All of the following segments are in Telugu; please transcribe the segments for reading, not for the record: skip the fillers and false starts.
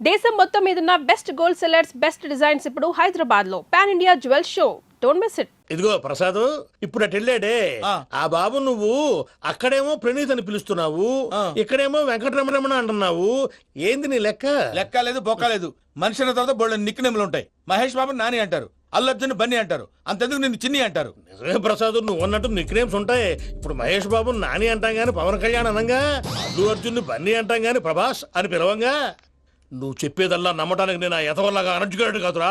దేశం మొత్తం మీదున్న best gold sellers best designs ఇప్పుడు హైదరాబాద్ లో pan India jewel show. Don't miss it. ఇదిగో ప్రసాద్, ఇప్పుడు అటు వెళ్ళాడే ఆ బాబు, నువ్వు అక్కడేమో ప్రణీత్ అని పిలుస్తున్నావు, ఇక్కడేమో వెంకటరమణ అంటున్నావు. ఏంది నీ లెక్క? లెక్క లేదు, బొక్క లేదు. మనిషి అన్న తర్వాత బోళ్ళ నిక్నెములు ఉంటాయి. మహేష్ బాబు నాని అంటారు, అల్లు అర్జున్ బన్నీ అంటారు, అంతెందుకు నిన్ను చిన్ని అంటారు. నిజమే ప్రసాద్, నువ్వు అన్నట్టు నిక్నేమ్స్ ఉంటాయి. ఇప్పుడు మహేష్ బాబు నాని అంటాం గాని పవన్ కళ్యాణ్ అనంగా, అల్లు అర్జున్ బన్నీ అంటాం గాని ప్రభాస్ అని పిలవంగా. నువ్వు చెప్పేదల్లా నమ్మటానికి నేను ఎతవల్లాగా అనర్జుకేటెడ్ కాదురా.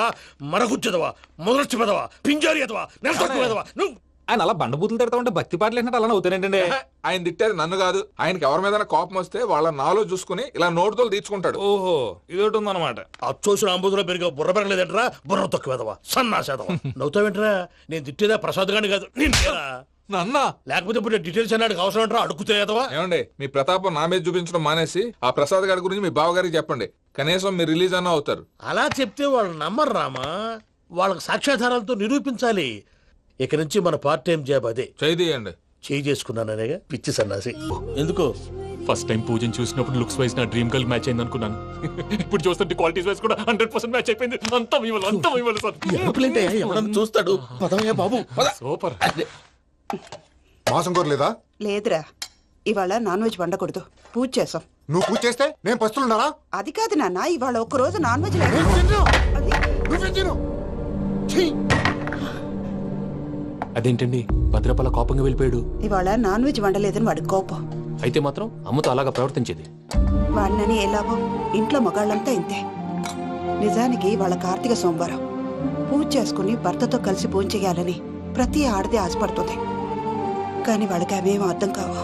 మరగుచ్చదవా, మొదలచ్చి పెదవా, పింజారి ఎదవా, నెలసొక్కుదవా నువ్వు. ఆయన అలా బండబూతులు తిడతా ఉంటే భక్తి పాటలు ఏంటంటే అలా అవుతానంటే. ఆయన తిట్టేది నన్ను కాదు, ఆయనకి ఎవరి మీద కోపం వస్తే వాళ్ళ నాలో చూసుకుని ఇలా నోటుతో తీర్చుకుంటాడు. ఓహో, ఇదొకటి ఉందన్నమాట. అచ్చోసిన అంబుధులో పెరిగే బుర్ర పెరగలేదంటరా, బుర్ర తొక్కువేదవా, సన్నాసేదవా. నవ్వుతావేంట్రా? నేను తిట్టేదా ప్రసాద్ గాని కాదు, నిన్నేరా. నన్నా లేకపోతే ఇప్పుడు డీటెయిల్స్ అన్నాడు అవసరం అంటారా? అడుగుతాయేదవా? ఏమండి, మీ ప్రతాపం నా మీద చూపించడం మానేసి ఆ ప్రసాద్ గారి గురించి మీ బావగారికి చెప్పండి. కనీసం మీరు రిలీజ్ అన్న అవుతారు. అలా చెప్తే వాళ్ళు నమ్మరు రామా. వాళ్ళకి సాక్ష్యాధారాలతో నిరూపించాలి. ఇక నుంచి మన పార్ట్ టైం జాబ్ అదే. చేయండి. చేయి చేసుకున్నాననేగా పిచ్చి సన్నాసి. ఎందుకు? ఫస్ట్ టైం పూజను చూసినప్పుడు లుక్స్ వైజ్ నా డ్రీమ్ గర్ల్ మ్యాచ్ అయింది అనుకున్నాను. ఇప్పుడు చూస్తుంటే క్వాలిటీస్ వైజ్ కూడా 100% మ్యాచ్ అయిపోయింది. అంతా ఇవ్వాలి సార్. ఎవడన్నా చూస్తాడు. పదవయ్యా బాబు, పద. సూపర్. మాసం కోరలేదా? లేదురా, ఇవాళ నాన్ వెజ్ వండకూడదు, పూజ చేసాం. నువ్వు పూజ చేస్తే నేను పస్తులున్నారా? అది కాదు నాన్న, ఇవాళ ఒక్క రోజు నాన్ వెజ్ లేదు. అదేంటండి భద్రపల కోపంగా వెళ్ళిపోయాడు? ఇవాళ నాన్ వెజ్ వండలేదని వాడి కోపం. అయితే మాత్రం అమ్మతో అలాగా ప్రవర్తించేది. వాడినని ఎలాగో ఇంట్లో మగాళ్ళంతా ఇంతే. నిజానికి వాళ్ళ కార్తీక సోమవారం పూజ చేసుకుని భర్తతో కలిసి పూజ చేయాలని ప్రతి ఆడది ఆశపడుతుంది. కానీ వాళ్ళకి అవేం అర్థం కావు.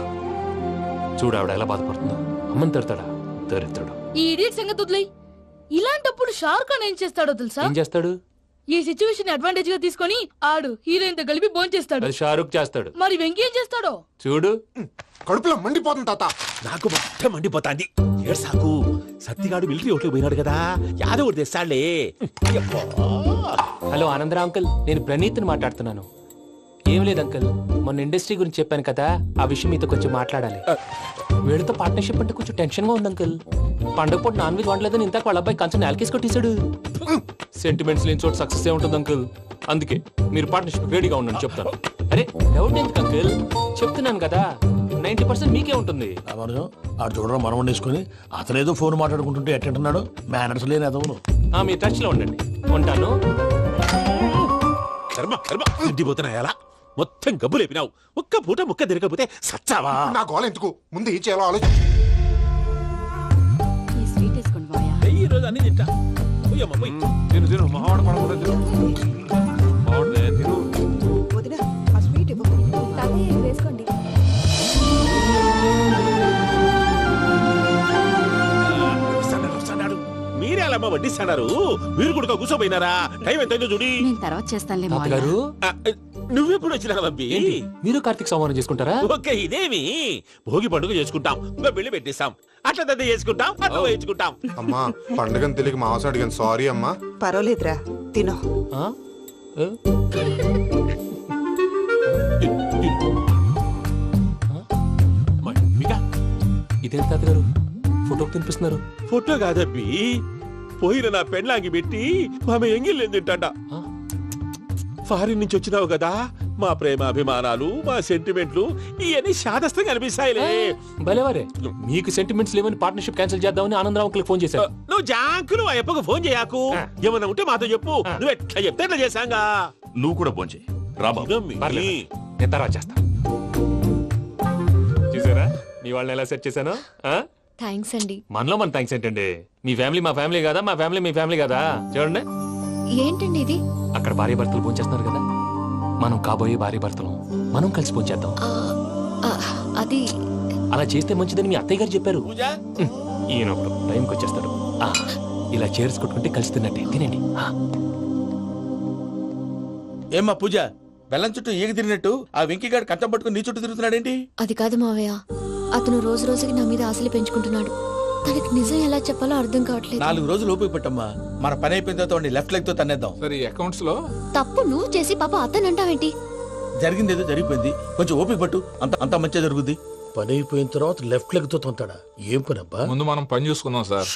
చూడు ఆవిడ ఎలా బాధపడుతుందో. అమ్మని తిడతాడా? దరిద్రుడు. ఈ ఇడియట్ సంగతి వదిలేయ్. ఇలాంటప్పుడు షారుఖ్ ఖాన్ ఏం చేస్తాడో తెలుసా? ఏం చేస్తాడు? ఈ సిచ్యువేషన్ అడ్వాంటేజ్ గా తీసుకొని ఆడు హీరోయిన్ తో కలిపి బోన్ చేస్తాడు. అది షారుఖ్ చేస్తాడు. మరి వెంకీ ఏం చేస్తాడో చూడు. కడుపులో మండిపోతుంది తాత. నాకు మొత్తం మండిపోతాంది. ఏడ్సాకు, సత్తిగాడు మిలిటరీ ఓట్లు పోయినాడు కదా, యాదవ్ ఒకటి తెస్తాడులే. హలో ఆనందరా అంకుల్, నేను ప్రణీత్ని మాట్లాడుతున్నాను. ఏం లేదు అంకుల్, మొన్న ఇండస్ట్రీ గురించి చెప్పాను కదా, ఆ విషయం మీతో కొంచెం మాట్లాడాలి. వీళ్ళతో పార్ట్నర్షిప్ అంటే కొంచెం టెన్షన్ గా ఉంది అంకుల్. పండుగ పూట నాన్ వెజ్ వండలేదని ఇంతకు వాళ్ళ అబ్బాయి కంచెం నేలకేసి కొట్టేశాడు. సెంటిమెంట్స్ లేని చోట సక్సెస్ ఏ ఉంటుంది అంకుల్. అందుకే మీరు పార్ట్నర్షిప్ రెడీగా ఉండండి చెప్తాను. అరే డౌట్ ఎందుకు అంకుల్, చెప్తున్నాను కదా, 90% మీకే ఉంటుంది. ఆడు చూడడం మనం వండేసుకుని అతనేదో ఫోన్ మాట్లాడుకుంటుంటే ఎట్టంటున్నాడు. మేనర్స్ లేని అదవును. మీ టచ్ లో ఉండండి. ఉంటాను. కర్మ కర్మ, తిండిపోతున్నాయలా మొత్తం గబ్బు లేపినావు. ఒక్క పూట ముక్క తిరగకపోతే సచ్చావా? నా గోల ఎందుకు, ముందు ఈ చేయాలో ఆలోచించు. ఈ రోజు అన్ని తింటా. పోయమ్మ, పోయ్. తిను తిను, మహావాడ పడకుండా తిను. బాగుండే, తిను. వదినా, ఆ స్వీట్ ఇవ్వు. వేసుకోండి. వస్తాడు. మీరే అలా వడ్డిస్తాడారు. మీరు కూడా కూర్చోపోయినారా? టైం ఎంతైందో చూడి. తర్వాత చేస్తానులే తాతగారు, నువ్వెప్పుడు వచ్చినా అబ్బి? మీరు కార్తీక్ సంహారం చేసుకుంటారా? ఓకే, ఇదేమి భోగి పండుగ చేసుకుంటాం, ఇంకా పెళ్లి పెట్టేస్తాం, అట్లా దద్ద చేసుకుంటాం, అట్లా వేయించుకుంటాం. అమ్మా, పండుగని తెలియక మాంసం అడిగాను, సారీ అమ్మా. పర్వాలేదురా, తినో. ఆ? ఏ? ఇదేం తాతగారు ఫోటోకి తినిపిస్తున్నారు? ఫోటో కాదబ్బి, పోయిన నా పెళ్ళాంగి పెట్టి ఆమె ఎంగిల్లేం తింటాడ. ఫారిన్ నుంచి వచ్చినావు కదా, మా ప్రేమ అభిమానాలు, మా సెంటిమెంట్లు ఇవన్నీ శాదస్తంగా అనిపిస్తాయిలే. భలేవారే, మీకు సెంటిమెంట్స్ లేవని పార్ట్నర్షిప్ క్యాన్సిల్ చేద్దామని ఆనందరావు అంకుల్ ఫోన్ చేశారు. నువ్వు జాంకులు ఆ అప్పకు ఫోన్ చేయకు. ఏమన్నా ఉంటే మాతో చెప్పు. నువ్వు ఎట్లా చెప్తే ఎట్లా చేశాంగా. నువ్వు కూడా ఫోన్ చేయి. పర్లేదు, నేను తర్వాత చేస్తా. చూసారా మీ వాళ్ళని ఎలా సెట్ చేశాను? థ్యాంక్స్ అండి. మనలో మన థ్యాంక్స్ ఏంటండి? మీ ఫ్యామిలీ మా ఫ్యామిలీ కదా, మా ఫ్యామిలీ మీ ఫ్యామిలీ కదా. చూడండి, ఏంటండి ఇది? అక్కడ భార్య భర్తలు ఫోన్ చేస్తున్నారు కదా, మనం కాబోయే భార్య భర్తలు మనం కలిసి ఫోన్ చేద్దాం. అది అలా చేస్తే మంచిదని మీ అత్తయ్య గారు చెప్పారు. ఈయన ఒకడు టైంకి వచ్చేస్తాడు. ఇలా చేర్స్ కొట్టుకుంటే కలిసి తిన్నట్టే. తినండి. ఏమ్మా పూజ, బెల్లం చుట్టూ ఈగ తిరిగినట్టు ఆ వెంకీగాడు కంచం పట్టుకుని నీ చుట్టూ తిరుగుతున్నాడేంటి? అది కాదు మావయ్య, అతను రోజు రోజుకి నా మీద ఆశలు పెంచుకుంటున్నాడు. తనకి నిజం ఎలా చెప్పాలో అర్థం కావట్లేదు. 4 రోజులు ఓపిక పట్టమ్మా, మన పని అయిపోయిన తర్వాత లెఫ్ట్ లెగ్ తో తన్నేద్దాం. సరే, అకౌంట్స్ లో తప్పు నువ్వు చేసి పాప అతను అంటావేంటి? జరిగింది ఏదో జరిగిపోయింది, కొంచెం ఓపిక పట్టు, అంత మంచిగా జరుగుద్ది. పని అయిపోయిన తర్వాత లెఫ్ట్ లెగ్ తో తొంతాడా? ఏం పని అబ్బా? ముందు మనం పని చూసుకుందాం సార్.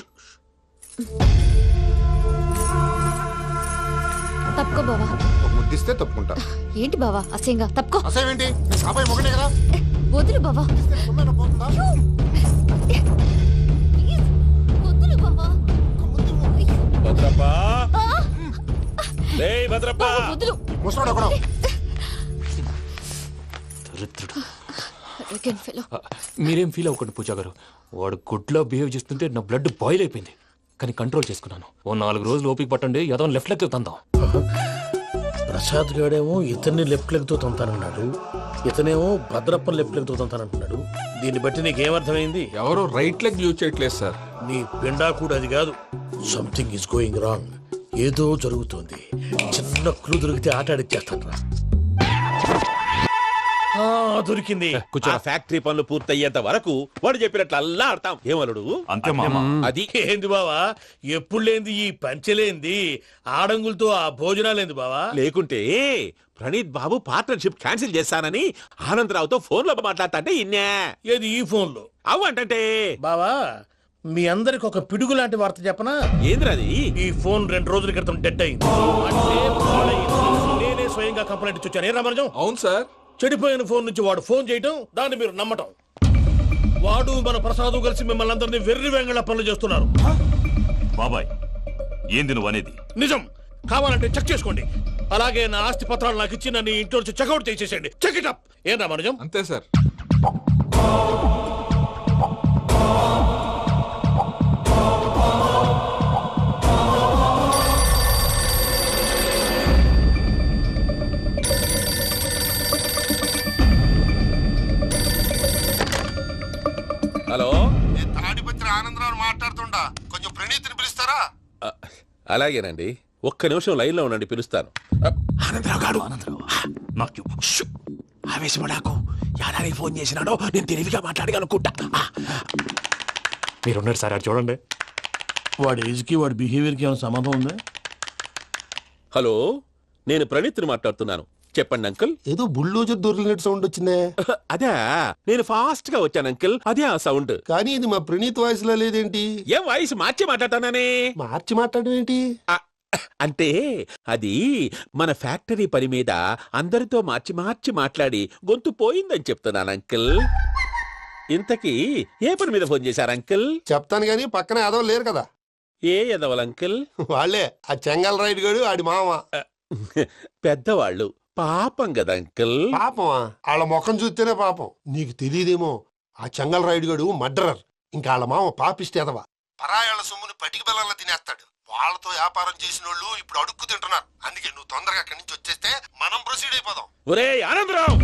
తప్పుకో బావా. ఒక ముద్దిస్తే తప్పుకుంటా. ఏంటి బావా అసహ్యంగా? తప్పుకో. అసేమేంటి నేను కాబోయే మొగనే కదా. వదులు బావా. ఇస్తే సొమ్మేనా పోతుందా? ప్లీజ్, వదులు బావా. భద్రప్పా భద్రప్పా వదులు. ముసలోడు ఒకడు. దరిద్రుడు. Arrogant fellow. మీరేం ఫీల్ అవ్వకండి పూజా గారు. వాడు గుడ్లో బిహేవ్ చేస్తుంటే నా బ్లడ్ బాయిల్ అయిపోయింది. కానీ కంట్రోల్ చేసుకున్నాను. ఓ 4 రోజులు ఓపిక పట్టండి, ఏదో లెఫ్ట్ లెక్క తందాం. ప్రసాద్ గాడేమో ఇతన్ని లెఫ్ట్ లెగ్ తో తంతానన్నాడు, ఇతనేమో భద్రప్పని లెఫ్ట్ లెగ్ తో తంతానంటున్నాడు. దీన్ని బట్టి నీకేమర్థమైంది? ఎవరు రైట్ లెగ్ యూజ్ చేయట్లేదు సార్. నీ పిండా కూడా అది కాదు. Something is going wrong. ఏదో జరుగుతోంది. చిన్న క్లూ దొరికితే ఆట ఆడిచ్చేస్తాను రా. దొరికింది. ఆ ఫ్యాక్టరీ పనులు పూర్తయ్యేంత వరకు వాడు చెప్పినట్లు అల్లా ఆడతాం. ఏమలుడు అంతే మామ. అది ఏంది బావా, ఎప్పుడు లేంది ఈ పంచలేంది, ఆడంగులతో ఆ భోజనాలేంది బావా? లేకుంటే ప్రణీత్ బాబు పార్ట్నర్షిప్ క్యాన్సిల్ చేస్తానని ఆనందరావుతో ఫోన్ లో మాట్లాడతా అంటే ఇన్నే. ఏది ఈ ఫోన్ లో? అవ్వంటే బావా, మీ అందరికి ఒక పిడుగు లాంటి వార్త చెప్పనా? ఏంద్రది? ఈ ఫోన్ 2 రోజుల క్రితం డెడ్ అయింది. అంటే పాడైంది. నేనే స్వయంగా కంప్లైంట్ ఇచ్చి వచ్చాను. ఏ రామరాజం? అవును సార్. చెడిపోయిన ఫోన్ నుంచి వాడు ఫోన్ చేయటం, దాన్ని మీరు నమ్మటం. వాడు మన ప్రసాదు కలిసి మిమ్మల్ని అందరినీ వెర్రి వెంగళ పనులు చేస్తున్నారు. బాబాయ్ ఏంది నువ్వు అనేది? నిజం. కావాలంటే చెక్ చేసుకోండి. అలాగే నా ఆస్తి పత్రాలు నాకు ఇచ్చి నన్ను ఇంట్లో నుంచి చెక్అౌట్ చేసేసేయండి. Check it up. ఏం రామరాజం? అంతే సార్. హలో, నేను తాడిపత్రి ఆనందరావు మాట్లాడుతుండా. కొంచెం ప్రణీతిని పిలుస్తారా? అలాగేనండి. ఒక్క నిమిషం లైన్ లో ఉండండి, పిలుస్తాను. ఆనందరావు గాడు. ఆవేశపడాకు. యాదారి ఫోన్ చేసినాడో నేను తెలివిగా మాట్లాడగలనుకుంటా. మీరున్నారు సార్, అది చూడండి. వాడి ఏజ్కి వాడి బిహేవియర్కి ఏమైనా సంబంధం ఉందా? హలో, నేను ప్రణీత్ని మాట్లాడుతున్నాను. చెప్పండి అంకుల్. ఏదో బుల్డోజర్ దొరికినట్టు సౌండ్ వచ్చిందే. అదే, నేను ఫాస్ట్ గా వచ్చాను అంకుల్. అదే ఆ సౌండ్. కానీ ఇది మా ప్రణీత్ వాయిస్ లో లేదేంటి? ఏం వాయిస్ మార్చి మాట్లాడతాననే? మార్చి మాట్లాడడం ఏంటి? అంటే అది మన ఫ్యాక్టరీ పని మీద అందరితో మార్చి మార్చి మాట్లాడి గొంతు పోయిందని చెప్తున్నాను అంకుల్. ఇంతకీ ఏ పని మీద ఫోన్ చేశారు అంకుల్? చెప్తాను గానీ పక్కన ఏదో లేరు కదా. ఏ ఎదవల్ అంకుల్? వాళ్ళే ఆ చెంగల్ రైడ్ గడు ఆడి మామ. పెద్దవాళ్ళు, పాపం కదా అంకుల్. పాపమా? వాళ్ళ ముఖం చూస్తేనే పాపం. నీకు తెలియదేమో, ఆ చెంగల్ రైడ్ గడు మర్డరర్. ఇంకా వాళ్ళ మామ పాపిస్తేదవా. పరాయాళ్ళ సొమ్ముని పటికి బెల్లంలో తినేస్తాడు. వాళ్ళతో వ్యాపారం చేసిన వాళ్ళు ఇప్పుడు అడుక్కు తింటున్నారు. అందుకే నువ్వు తొందరగా అక్కడి నుంచి వచ్చేస్తే మనం ప్రొసీడ్ అయిపోదాం. ఒరే ఆనందరావు,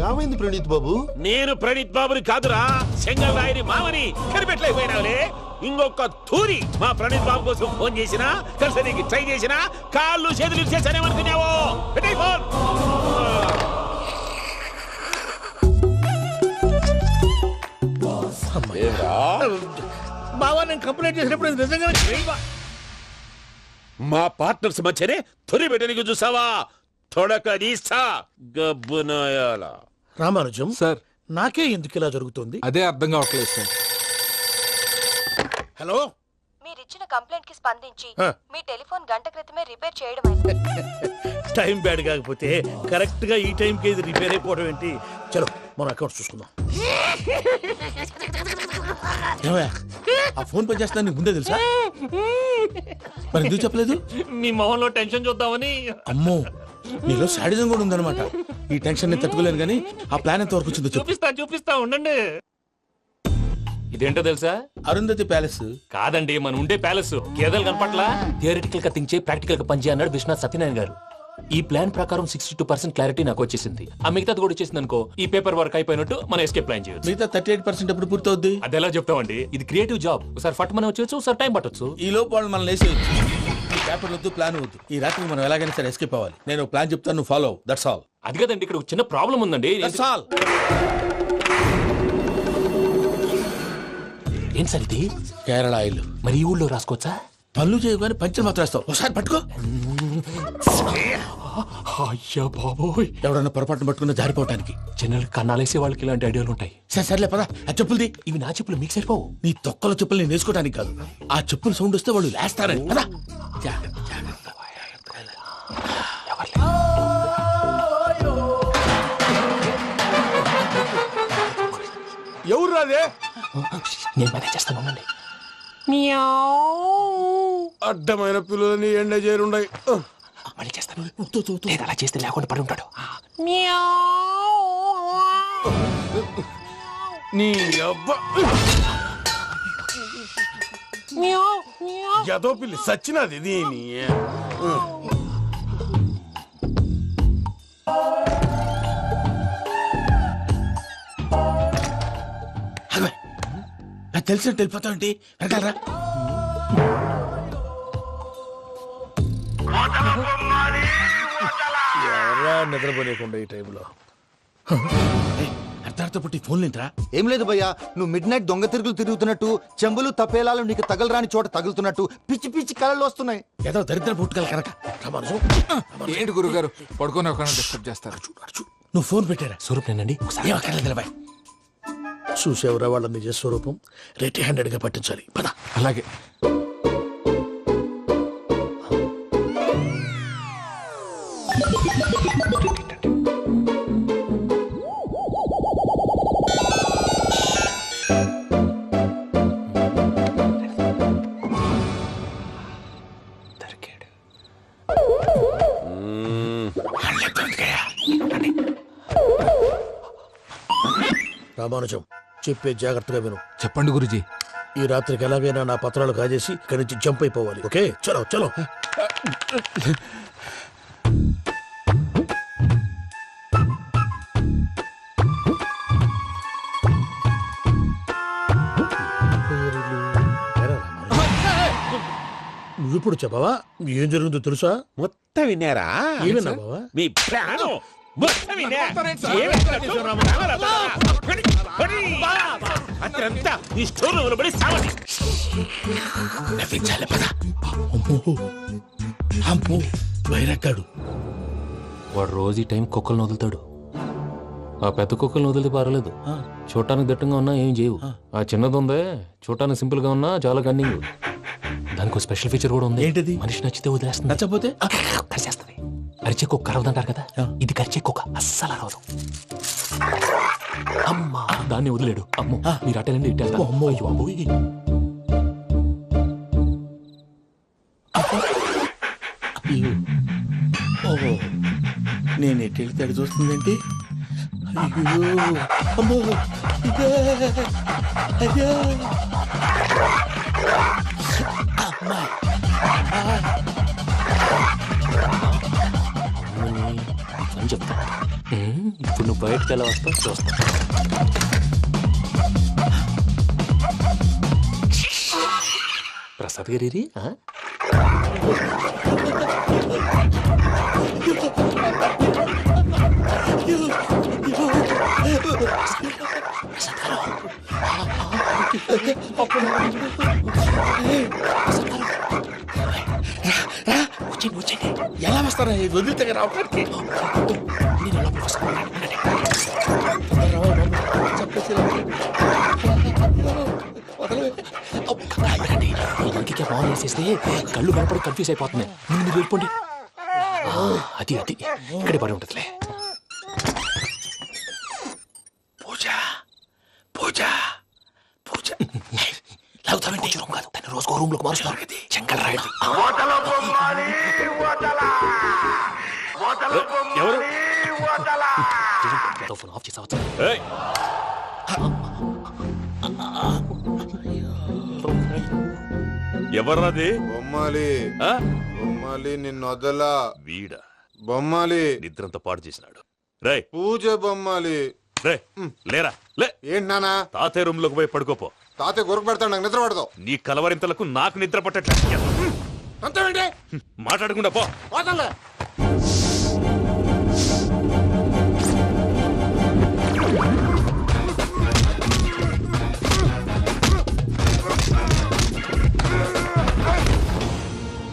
ఏమైంది ప్రణీత్ బాబు? నేను ప్రణీత్ బాబుని కాదురా, సెంగల్ రాయని మామని. కనిపెట్టలేకపోయినావులే. ఇంకొక తూరి మా ప్రణీత్ బాబు కోసం ఫోన్ చేసినా, కలిసి నీకు ట్రై చేసినా, కాళ్ళు చేతులు చేశానేమనుకున్నావు? పెట్టేయ్ ఫోన్. బావా, నేను కంప్లైంట్ చేసినప్పుడు ఇది నిజంగానే చేయవా? మా పార్ట్నర్స్ మధ్యనే తొలి పెట్టడానికి చూసావా? తొడక నీస్తా గబ్బునాయాల. రామానుజం సార్, నాకే ఎందుకు ఇలా జరుగుతుంది? అదే అర్థం కావట్లేదు సార్. హలో, మీరిచ్చిన కంప్లైంట్ కి స్పందించి ఆ. మీ టెలిఫోన్ గంట క్రితమే రిపేర్ చేయడం. టైం బ్యాడ్ కాకపోతే కరెక్ట్ గా ఈ టైంకి ఇది రిపేర్ అయిపోవడం ఏంటి? చలో మన అకౌంట్ చూసుకుందాం. ఆ ఫోన్ పని చేస్తా నీకు ముందే తెలుసా? మరి ఎందుకు చెప్పలేదు? మీ మొహంలో టెన్షన్ చూద్దామని. అమ్మో, నీలో శాడిజం కూడా ఉందన్నమాట. ఈ టెన్షన్ నేను తట్టుకోలేను కానీ ఆ ప్లాన్ ఎంత వరకు వచ్చిందో చెప్పు. చూపిస్తా ఉండండి. ఇదేంటో తెలుసా? అరుంధతి ప్యాలెస్ కాదండి, మన ఉండే ప్యాలెస్. గేదెలు కనపట్లా? థియరిటికల్ గా థింక్ చేయి, ప్రాక్టికల్ గా పనిచేయి అన్నాడు విశ్వనాథ్ సత్యనారాయణ గారు. ఈ ప్లాన్ ప్రకారం 62% క్లారిటీ నాకు వచ్చేసింది. ఆ మిగతాది కూడా వచ్చేసింది అనుకో, ఈ పేపర్ వర్క్ అయిపోయినట్టు మనం ఎస్కేప్ ప్లాన్ చేయొచ్చు. మిగతా 38% ఎప్పుడు పూర్తవుద్ది? అది ఎలా చెప్తామండి? ఇది క్రియేటివ్ జాబ్. ఒకసారి ఫట్ మనం వచ్చేయచ్చు, ఒకసారి టైం పట్టొచ్చు. ఈ లోపు వాళ్ళు మనం లేసేయచ్చు. ఈ పేపర్ వద్దు, ప్లాన్ వద్దు. ఈ రాత్రికి మనం ఎలాగైనా సరే ఎస్కేప్ అవ్వాలి. నేను ప్లాన్ చెప్తాను, నువ్వు ఫాలో. That's all. అది కదండి, ఇక్కడ ఒక చిన్న ప్రాబ్లం ఉందండి. That's all. ఏం సార్ ఇది? కేరళ ఆయిల్. మరి ఈ ఊళ్ళో రాసుకోవచ్చా? పనులు చేయగానే పంచర్ మాత్రం వేస్తావు. ఒకసారి పట్టుకో. అయ్యా బాబోయ్, ఎవడన్నా పొరపాటున పట్టుకున్న జారిపోవటానికి. జనరల్ కన్నాలేసే వాళ్ళకి ఇలాంటి ఐడియాలు ఉంటాయి. సర్లే పదా ఆ చెప్పులది. ఇవి నా చెప్పులు మీకు సరిపోవు. నీ తొక్కల చెప్పులు నేను వేసుకోవడానికి కాదు, ఆ చెప్పులు సౌండ్ వస్తే వాళ్ళు లేస్తారని. పదా. ఎవరు రాదే? నేను మేనేజ్ చేస్తాను, ఉండండి. అడ్డమైన పిల్లలని ఎండ చేరుండయి. మళ్ళీ చేస్తాను. లేదు, అలా చేస్తే లేకుండా పడి ఉంటాడు. నీ అబ్బా ఎదో పిల్లి సచ్చినది దీని. నాకు తెలిసినట్టు వెళ్ళిపోతావంటి, వెనకాలరా. ఎవరా నిద్రపోలేకుండా ఈ టైంలో? అర్ధార్థ పుట్టి ఫోన్ లేంట్రా. ఏం లేదు భయ్యా, నువ్వు మిడ్ నైట్ దొంగ తిరుగులు తిరుగుతున్నట్టు, చెంబులు తపేలాలు నీకు తగలరాని చోట తగులుతున్నట్టు పిచ్చి పిచ్చి కళలు వస్తున్నాయి. ఏదో దరిద్ర పుట్టుకల కనుక. ఏంటి గురుగారు పడుకొని ఒక డిస్టర్బ్ చేస్తారు? నువ్వు ఫోన్ పెట్టారా? స్వరూప్ నేనండి. ఏం అక్కర్లేదు నిలబాయ్. చూసేవరా వాళ్ళ నిజ స్వరూపం. రెట్టి హ్యాండెడ్ గా పట్టించాలి. పద. అలాగే. రామానుజం, చెప్పే జాగ్రత్తగా విను. చెప్పండి గురుజీ. ఈ రాత్రికి ఎలాగైనా నా పత్రాలు కాజేసి ఇక్కడి నుంచి జంప్ అయిపోవాలి. ఓకే, చలో చలో. నువ్విప్పుడు చెప్పవా ఏం జరిగిందో తెలుసా? మొత్తం విన్నారా? ఏమన్నా బావా? మీ ప్రాణం మొత్తం విన్నా. అత్రంతా ఈ స్టోర్ రూమ్ లో పడి సావండి. నవ్వించాలి. పద. అమ్మో వైరక్కాడు. వాడు రోజు ఈ టైం కుక్కలను వదులుతాడు. ఆ పెద్ద కుక్కలను వదిలితే పర్లేదు, చూడటానికి దట్టంగా ఉన్నా ఏం చేయవు. ఆ చిన్నది ఉందే, చూడటానికి సింపుల్ గా ఉన్నా చాలా కన్నింగ్. దానికి ఒక స్పెషల్ ఫీచర్ కూడా ఉంది. ఏంటిది? మనిషి నచ్చితే వదిలేస్తుంది, నచ్చపోతే కరిచేస్తుంది. అరిచే కుక్క అరవదంటారు కదా, ఇది కరిచే కుక్క అస్సలు అరవదు. అమ్మా, దాన్ని వదిలేడు. అమ్మో, మీరు అటెండి ఇట్టేస్తారు. అమ్మో, అయ్యో బాబోయ్. ఓహో, నేను ఎటు వెళ్తే అటు చూస్తుందేంటి? అయ్యో అమ్మో, ఇదే. అయ్యో అమ్మా. అని చెప్తా. ఇప్పుడు నువ్వు బయటకు ఎలా వస్తావు చూస్తా. ప్రసాద్ గారి వచ్చండి. ఎలా వస్తారా? వదిలితే రావడానికి. నేను లోపలికి వస్తాను. ఇంకే బాగా వేసేస్తే కళ్ళు కనపడి కన్ఫ్యూజ్ అయిపోతున్నాయి. మీరు వెళ్ళిపోండి. అది అది ఇక్కడే పడి ఉంటుందిలే. పూజ పూజ పూజ లాగుతామంటే రూమ్ కాదు, తను రోజుకో రూమ్ లోకి మారుస్తున్నారు కదా. చెంగల్ రాయడు. ఎవరు? ఫోన్ ఆఫ్ చేసావచ్చు. ఎవర్రాది? బొమ్మాలి ఆ? బొమ్మాలి నిన్ను వదలా. వీడ బొమ్మాలి నిద్రంతా పాడు చేసినాడు. రే పూజ బొమ్మాలి. రే లేరా లే. ఏంటి నానా? తాతయ్య రూమ్ లోకి పోయి పడుకోపో. తాతయ్య గురకు పెడతాడు, నాకు నిద్ర పడతావు. నీ కలవరింతలకు నాకు నిద్ర పట్టట్లేదు. అంతేంటి? మాట్లాడకుండా పో. పోతాలే.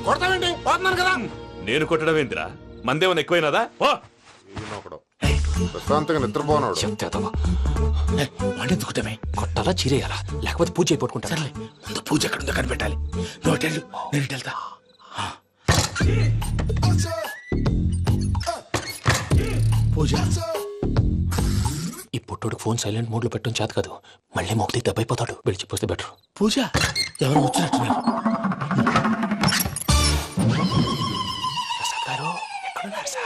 కొడతావేంటి? పోతున్నాను కదా. నేను కొట్టడం ఏంటిరా? మందేమన్నా ఎక్కువైనదా? ఓ ఈయనొకడు. ప్రశాంతంగా నిద్రపోనాడు. వాడెందుకుంటామే? కొట్టాలా చీరేయాలా లేకపోతే పూజ అయిపోట్టుకుంటా. సర్లే, ముందు పూజ ఎక్కడ ఉందో కనిపెట్టాలి. నువ్వు అటు వెళ్ళు, నేను ఇటు వెళ్తా. పూజ, ఈ పుట్టుడికి ఫోన్ సైలెంట్ మోడ్ లో పెట్టడం చేత కాదు. మళ్ళీ మొక్కి దెబ్బైపోతాడు. విడిచిపోతే బెటర్. పూజ ఎవరు వచ్చినట్టున్నారు? ప్రసాద్ గారు ఎక్కడున్నారు సార్?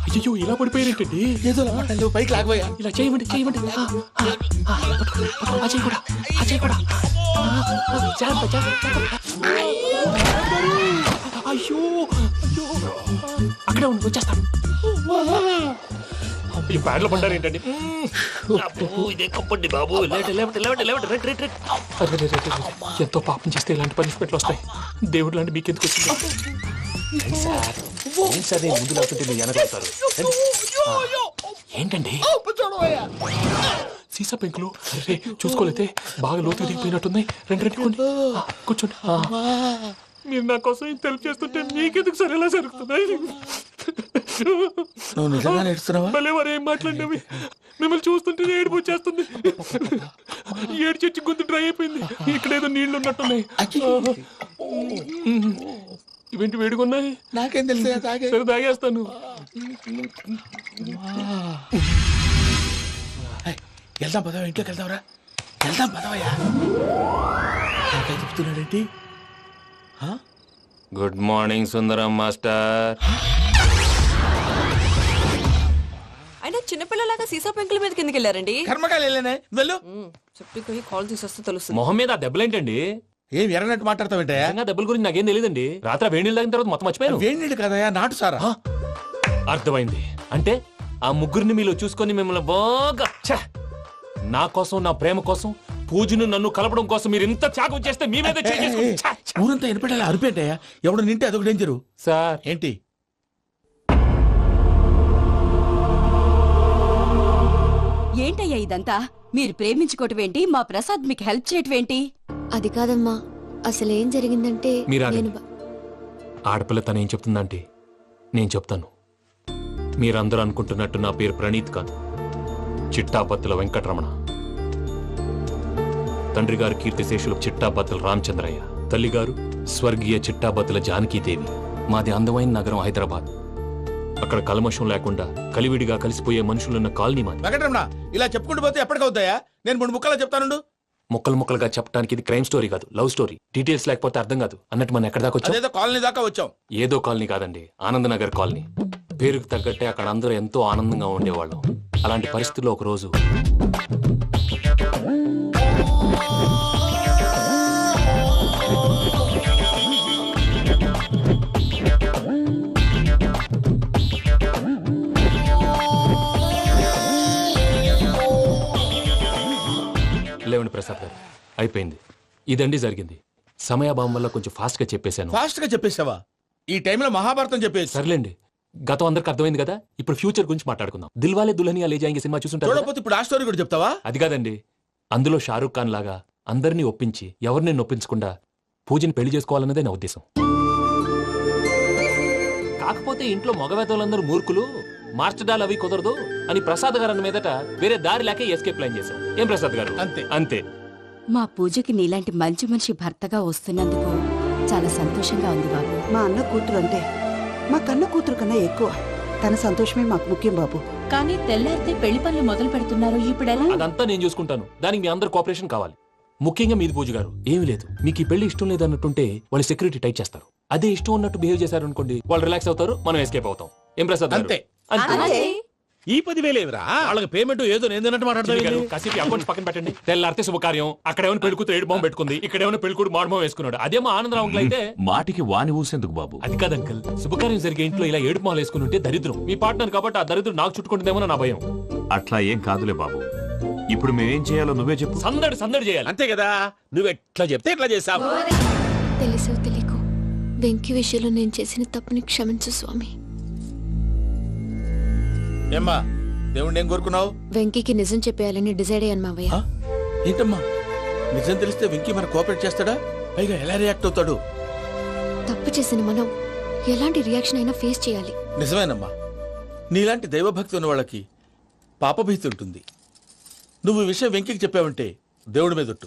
అయ్యో ఇలా పడిపోయారేంటండి? ఏదో పట్టాలి, పైకి లాగబోయా. ఇలా చేయమండి చేయమండి. అజయ్ కూడా అజయ్ కూడా జాగ్రత్త జాగ్రత్త. అయ్యో అయ్యో అక్కడే ఉండి వచ్చేస్తాను. ఈ బ్యాడ్లో పడ్డారు ఏంటండి? ఇదే కప్పండి బాబు. ఎంతో పాపం చేస్తే ఇలాంటి పనిష్మెంట్లు వస్తాయి. దేవుడు లాంటి మీకెందుకు వచ్చింది? సార్ ముందు లేకుంటే మీరు వెనకాడతారు. ఏంటండి సీసా పెంకులు? అరే చూసుకోలేతే బాగా లోతు దిగిపోయినట్టున్నాయి. రెండు రెండు కూర్చోండి. మీరు నా కోసం ఇంత హెల్ప్ చేస్తుంటే మీకెందుకు సరే ఎలా జరుగుతున్నాయి? నువ్వు నిజంగా నేర్చుతున్నావా? మళ్ళీ వారు ఏం మాట్లాడినవి? మిమ్మల్ని చూస్తుంటే ఏడుపు వచ్చేస్తుంది. ఏడు చచ్చి గొంతు డ్రై అయిపోయింది. ఇక్కడ ఏదో నీళ్లు ఉన్నట్టున్నాయి. ఇవేంటి వేడుకున్నాయి? నాకేం తెలుసు, సరే తాగేస్తాను. వెళ్దాం పదవా, ఇంట్లోకి వెళ్దాంరా. వెళ్దాం పదవయ్యా. చెప్తున్నాడేంటి? గుడ్ మార్నింగ్ సుందరం మాస్టర్. అయినా చిన్నపిల్లలాగా సీసా పెంకుల మీద కిందకి వెళ్ళారండి. కర్మకాయలు వెళ్ళానే, వెళ్ళు. చెప్పి కాల్ తీసేస్తే తెలుస్తుంది. మొహం మీద ఆ దెబ్బలేంటండి? ఏం ఎర్రనట్టు మాట్లాడతావేంటయా? దెబ్బల గురించి నాకేం తెలియదండి. రాత్రి వేడి నీళ్ళు తాగిన తర్వాత మొత్తం మర్చిపోయాను. వేడి నీళ్ళు కదయా, నాటు సారా. అర్థమైంది. అంటే ఆ ముగ్గురిని మీలో చూసుకొని మిమ్మల్ని బాగా నా కోసం నా ప్రేమ కోసం పూజను నన్ను కలపడం కోసం మీరు ఇంత త్యాగం చేస్తే మీ మీద ఊరంతా ఎనపెట్టాలి అరిపేంటయ్యా. ఎవడు నింటే అదొక డేంజరు. సార్ ఏంటి? ఏంటయ్యా ఇదంతా? మీరు ప్రేమించుకోవటం ఏంటి? మా ప్రసాద్ మీకు హెల్ప్ చేయటం ఏంటి? అది కాదమ్మా, అసలు ఏం జరిగిందంటే మీరు నేను ఆడపిల్ల తను ఏం చెప్తుందంటే నేను చెప్తాను. మీరందరూ అనుకుంటున్నట్టు నా పేరు ప్రణీత్ కాదు, చిట్టాబత్తుల వెంకటరమణ. తండ్రి గారు కీర్తిశేషులు చిట్టాబత్తుల రామచంద్రయ్య, తల్లిగారు స్వర్గీయ చిట్టాబత్తుల జానకీదేవి. మాది అందమైన నగరం హైదరాబాద్. అక్కడ కల్మషం లేకుండా కలివిడిగా కలిసిపోయే మనుషులున్న కాలనీ మాది. వెంకటరమణ, ఇలా చెప్పుకుంటూ పోతే ఎప్పటికవుతాయా? నేను 3 ముక్కలా చెప్తాను. ముక్కలు ముక్కలుగా చెప్పడానికి ఇది క్రైమ్ స్టోరీ కాదు, లవ్ స్టోరీ. డీటెయిల్స్ లేకపోతే అర్థం కాదు. అన్నట్టు మనం ఎక్కడ దాకా వచ్చాం? అదేదో కాలనీ దాకా వచ్చాం. ఏదో కాలనీ కాదండి, ఆనందనగర్ కాలనీ. పేరుకు తగ్గట్టే అక్కడ అందరూ ఎంతో ఆనందంగా ఉండేవాళ్ళం. అలాంటి పరిస్థితుల్లో ఒక రోజు లేవండి ప్రసాద్ గారు, అయిపోయింది. ఇదండి జరిగింది. సమయాభావం వల్ల కొంచెం ఫాస్ట్ గా చెప్పేశాను. ఫాస్ట్ గా చెప్పేసావా? ఈ టైంలో మహాభారతం చెప్పేసి. సర్లేండి, గతం అందరికి అర్థమైంది కదా. ఇప్పుడు ఫ్యూచర్ గురించి మాట్లాడుకుందాం. దిల్వాలే దుల్హనియా లే జాయేంగే సినిమా చూసుంటారు. చూడకపోతే ఇప్పుడు ఆ స్టోరీ కూడా చెప్తావా? అది కాదండి, అందులో షారూక్ ఖాన్ లాగా అందరినీ ఒప్పించి ఎవరిని నొప్పించకుండా పూజని పెళ్లి చేసుకోవాలన్నదే నా ఉద్దేశం. కాకపోతే ఇంట్లో మగవేతలందరూ మూర్ఖులు, మార్చడాలు అవి కుదరదు అని ప్రసాద్ గారు అన్న మీదట వేరే దారి లేక ఎస్కేప్ ప్లాన్ చేశాం. ఏం ప్రసాద్ గారు? అంతే అంతే. మా పూజకి నీలాంటి మంచి మనిషి భర్తగా వస్తున్నందుకు చాలా సంతోషంగా ఉంది బాబు. మా అన్న కూతురు అంటే మా కన్న కూతురు కన్నా ఎక్కువ. తన సంతోషమే మాకు ముఖ్యం బాబు. కానీ తెల్లారితే పెళ్లి పనులు మొదలు పెడుతున్నారు, ఇప్పుడెలా? అదంతా నేను చూసుకుంటాను. దానికి మీ అందరు కోఆపరేషన్ కావాలి. ముఖ్యంగా మీది పూజ గారు. ఏమీ లేదు, మీకు ఈ పెళ్లి ఇష్టం లేదన్నట్టుంటే వాళ్ళు సెక్యూరిటీ టైట్ చేస్తారు. అదే ఇష్టం ఉన్నట్టు బిహేవ్ చేశారు అనుకోండి, వాళ్ళు రిలాక్స్ అవుతారు, మనం ఎస్కేప్ అవుతాం. ఏం ప్రసాద్ గారు? అంతే. ఈ 10,000 ఏమిరా? వాళ్ళకి పేమెంట్ ఏదో నేను మాట్లాడతాను. కాసేపు అకౌంట్స్ పక్కన పెట్టండి. తెల్లారితే శుభకార్యం. అక్కడ ఏమైనా పెళ్లికూతురు ఏడు బాంబు పెట్టుకుంది, ఇక్కడ ఏమైనా పెళ్లికూడు మాడు బాంబు వేసుకున్నాడు. అదేమో ఆనందరావు అంకుల్ అయితే మాటికి వాని ఊసేందుకు బాబు? అది కాదు అంకుల్, శుభకార్యం జరిగే ఇంట్లో ఇలా ఏడు మాలు వేసుకుని ఉంటే దరిద్రం. మీ పార్ట్నర్ కాబట్టి ఆ దరిద్రం నాకు చుట్టుకుంటుందేమో నా భయం. అట్లా ఏం కాదులే బాబు. ఇప్పుడు మేమేం చేయాలో నువ్వే చెప్పు. సందడి సందడి చేయాలి. అంతే కదా, నువ్వు ఎట్లా చెప్తే ఎట్లా చేస్తావు. తెలుసో తెలియకో వెంకీ విషయంలో నేను చేసిన తప్పుని క్షమించు స్వామి. ఏమ్మా, దేవుణ్ణి ఏం కోరుకున్నావు? వెంకీకి నిజం చెప్పేయాలని డిసైడ్ అయ్యాను మావయ్య. ఏంటమ్మా, నిజం తెలిస్తే వెంకీ మన కోఆపరేట్ చేస్తాడా? పైగా ఎలా రియాక్ట్ అవుతాడు? తప్పు చేసిన మనం ఎలాంటి రియాక్షన్ అయినా ఫేస్ చేయాలి. నిజమేనమ్మా, నీలాంటి దైవభక్తి ఉన్న వాళ్ళకి పాపభీతి ఉంటుంది. నువ్వు ఈ విషయం వెంకికి చెప్పావంటే దేవుడి మీద ఒట్టు.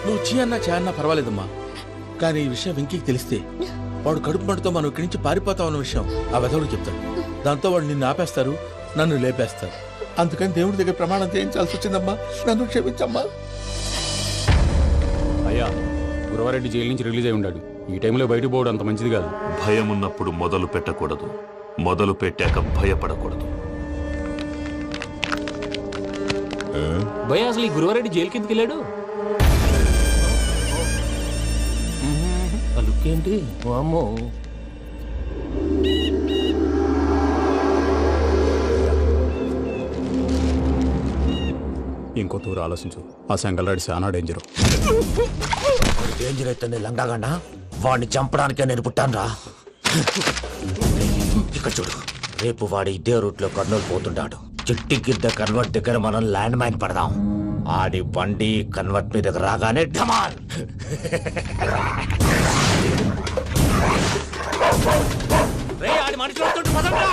నువ్వు చీ అన్నా చా అన్నా పర్వాలేదమ్మా, కానీ ఈ విషయం వెంకికి తెలిస్తే వాడు కడుపు మంటతో మనం ఇక్కడి నుంచి పారిపోతామన్న విషయం ఆ వెధవుడు చెప్తాడు. దాంతో వాడు నిన్ను ఆపేస్తారు, నన్ను లేపేస్తారు. అందుకని దేవుడి దగ్గర ప్రమాణం చేయించాల్సి వచ్చిందమ్మా, నన్ను క్షమించమ్మా. అయ్యా, గురవారెడ్డి జైలు నుంచి రిలీజ్ అయి ఉన్నాడు. ఈ టైంలో బయటకు పోవడం అంత మంచిది కాదు. భయం ఉన్నప్పుడు మొదలు పెట్టకూడదు, మొదలు పెట్టాక భయపడకూడదు. భయ అసలు ఈ గురువారెడ్డి జైలు కిందకి వెళ్ళాడు. ఆ లుక్ ఏంటి? అమ్మో, ఇంకో తూరు ఆలోచించు. ఆ సంగల్రాడి చాలా డేంజరు. డేంజర్ అయితే లంగాగండ వాడిని చంపడానికే నేను పుట్టానురా. ఇక్కడ చూడు, రేపు వాడు ఇదే రూట్ లో కర్నూలు పోతుంటాడు. చిట్టి గిద్ద కన్వర్ట్ దగ్గర మనం ల్యాండ్ మైన్ పడదాం. ఆడి బండి కన్వర్ట్ మీద రాగానే ఢమాన్. ఆడి మనిషి వస్తుంటే పదండ్రా.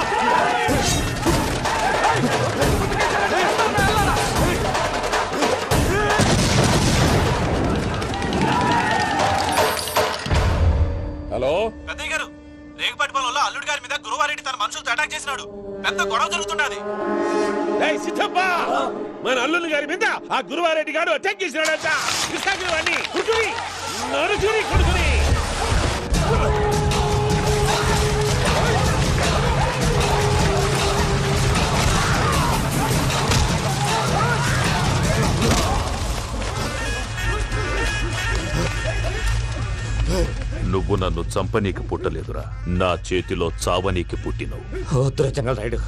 హలో పెద్దయ్య గారు, రేగుపాటి పొలంలో అల్లుడి గారి మీద గురువారెడ్డి తన మనుషులతో అటాక్ చేసినాడు. పెద్ద గొడవ జరుగుతున్నది. సిద్ధప్ప, మన అల్లుని గారి మీద ఆ గురువారెడ్డి గారు అటాక్ చేసినాడంట. కృష్ణాగిరి కుడుకుని నడుచుని కొడుకుని. నువ్వు నన్ను చంపనీకి పుట్టలేదురా, నా చేతిలో చావనీకి పుట్టినవు. వద్దురా జంగల్ రైడ్.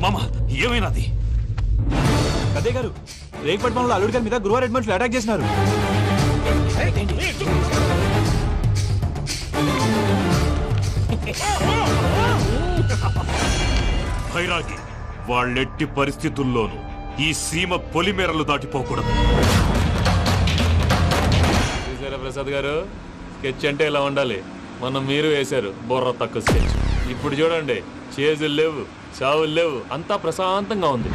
మామ, ఏమైనాది? అదే గారు, రేగుపట్నంలో అల్లుడి గారి మీద గురువారెడ్డి మనుషులు అటాక్ చేసినారు. భైరాగి, వాళ్ళెట్టి పరిస్థితుల్లోనూ ఈ సీమ పొలిమేరలు దాటిపోకూడదు. చూసారా ప్రసాద్ గారు, స్కెచ్ అంటే ఇలా ఉండాలి. మనం మీరు వేశారు బుర్ర తక్కువ స్కెచ్. ఇప్పుడు చూడండి, చేజులు లేవు, చావులు లేవు, అంతా ప్రశాంతంగా ఉంది.